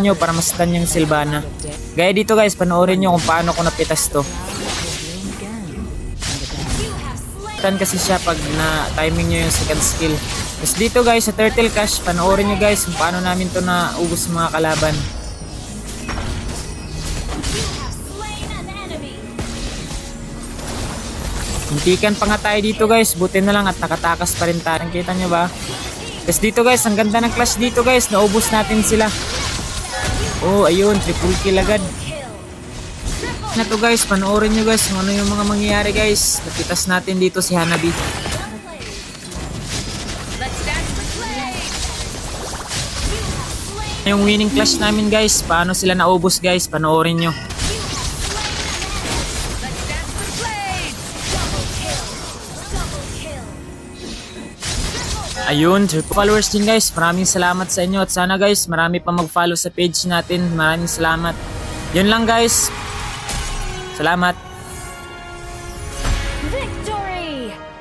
nyo para mastan yung Sylvana. Gaya dito guys, panoorin nyo kung paano ko napitas to. Tan kasi siya pag na timing nyo yung second skill. Tapos dito guys sa Turtle Cash, panoorin nyo guys kung paano namin to na ubos mga kalaban. Hintikan pa nga tayo dito guys, buti na lang at nakatakas pa rin tayo. Kita nyo ba? Tapos dito guys, ang ganda ng clash dito guys, naubos natin sila. Oh ayun, triple kill agad. Na to guys, panoorin nyo guys kung ano yung mga mangyayari guys. Napitas natin dito si Hanabi. Yung winning clash namin guys, paano sila naubos guys, panoorin nyo. Ayun, followers din guys, maraming salamat sa inyo at sana guys marami pa mag-follow sa page natin. Maraming salamat. Yun lang guys. Salamat.